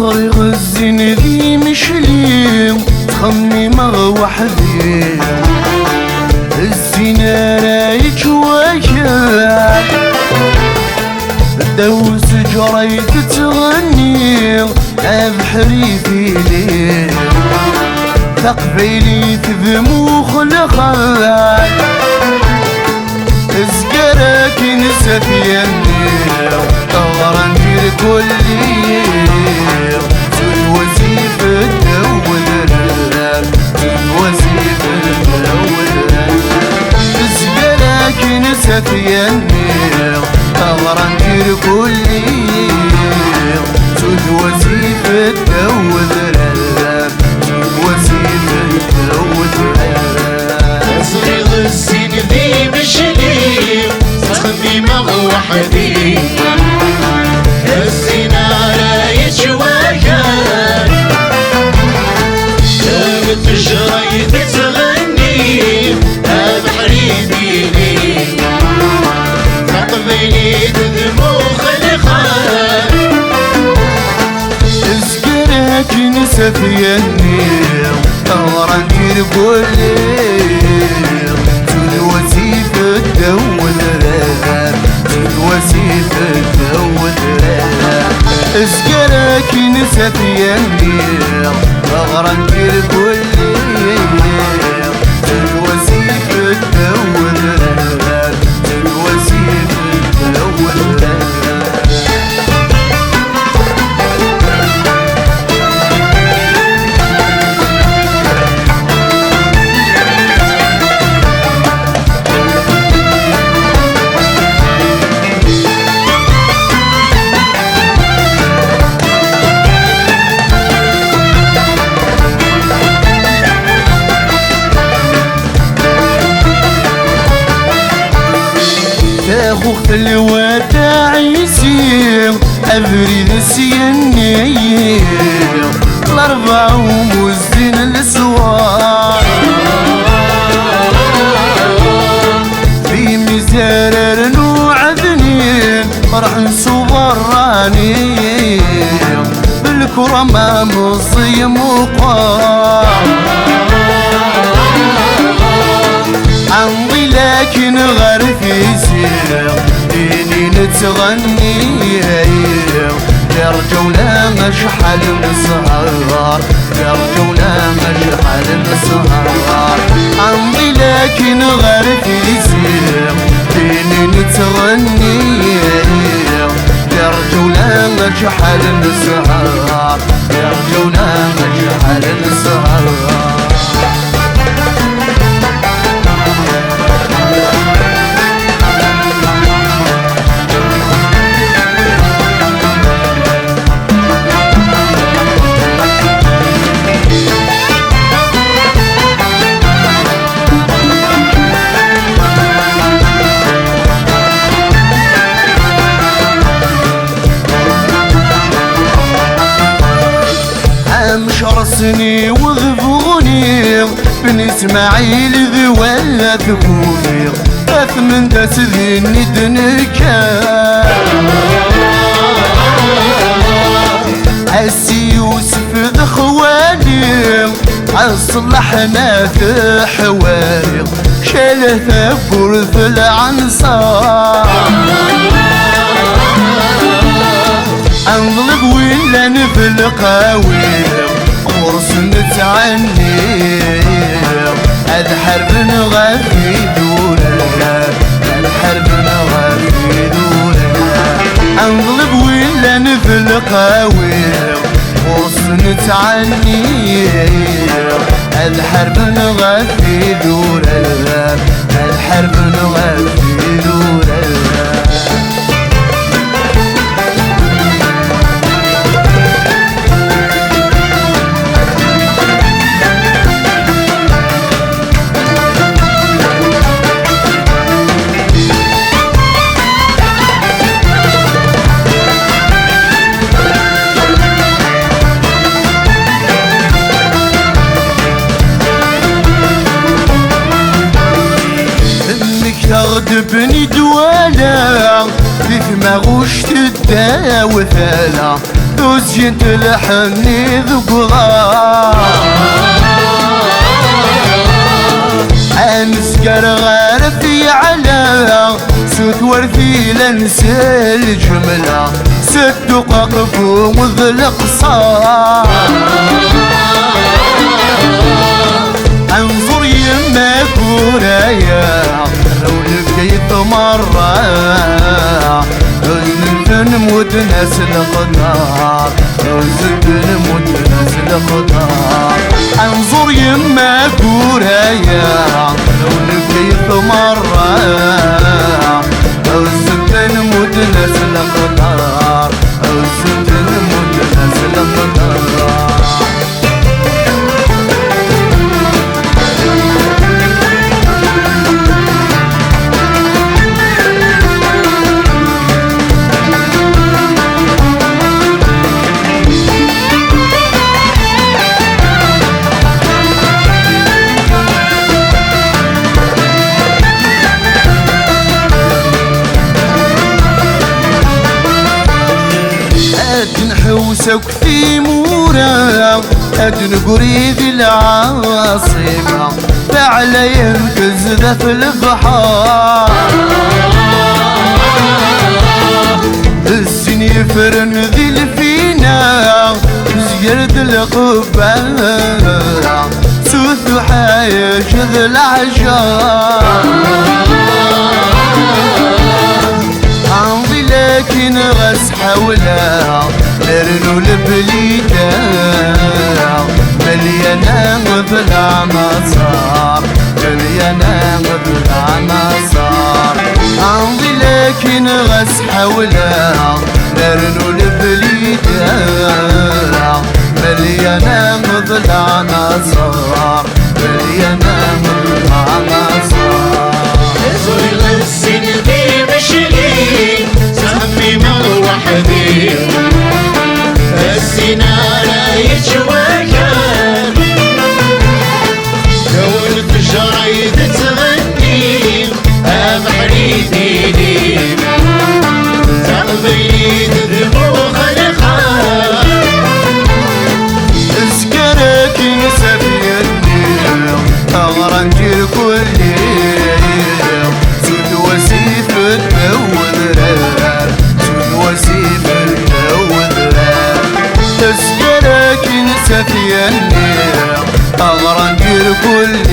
صريغ الزين ذي مشلي تخمي مغ وحدي الزينة رايج وجه دوس جريت تغني أبحري في ليل تقبيلي تذمو خلقات ازقرك نسف ينير طغرا ندير كل يوم وزيف الدول الراب وزيف الدول ازقرك نسف ينير طغرا ندير كل يوم وزيف الدول الراب وزيف الدول الراب صغير السن ذي مشلي تخمي مغ وحدي الزنا رايج وجهك كانت جريت تغني أبحري بيني تقبلي تذمو خلقك ازقرك نسف ينير طورا ندير كل وزيف الدول الراب وزيف الدول الراب ازقرك نسف ينير طورا ندير كل وزيف الدول الراب وزيف الدول الراب تاخوخ الوداع يسير أبريد السينير الأربع وموزين الأسوار في مزارر نوع ذنين فرح نصور رانين بالكرمة مصيم وقار عمضي لكن غير في سير ديني نتغني يرجونا مشحل نسهر يرجونا مشحل نسهر عمضي لكن غير في سير ديني نتغني يرجونا مشحل نسهر يرجونا مشحل نسهر شرسني وغفوني بن اسماعيل ذي ولا ثقوني اثمن تسذين ندنكا عسي يوسف ذا خواني اصلحنا في حواري شاله ثبور في العنصار انظلب ولا نفل قاويل قرص نتعني هذا حرب نغفي دورنا هذا حرب نغفي دورنا انظلب ولا نفل قاويل قرص نتعني هذا حرب نغفي دورنا هذا حرب نغفي دورنا تغدبني دوالا في ما غوش تداوى ثالا وزيت الحني ذقضا انسكر غارفي على سوت ورثي لنسى الجملة ست دقاق فوق القصار انظر يما كورايا لو لقيت مرة حزن نموت ناس القدار حزن نموت ناس القدار انظر يما كورايا لو لقيت مرة حزن نموت ناس القدار حزن نموت ناس القدار نحوسك في مورا أدن قريب العاصمة فعلى ينكز ذا في البحار السن يفرن ذي الفينا زيرد القبة سوث حايش ذي العجار لكن غس حولها لرنو البليدة مليانة بالعناصر مليانة بالعناصر عمضي لكن غس حولها لرنو البليدة مليانة بالعناصر مليانة بالعناصر زوي السن في مشري سمي وحدي السنارة يتشوكر كون في الجرايد تغني أبحري ديني تقبلي تذبوخ الخار اسكرك نسفي النيل أغرنجي كل يوم سود وسيف التوذرار سود وسيف التوذرار تسكرك نسفي النيل أغرنجي كل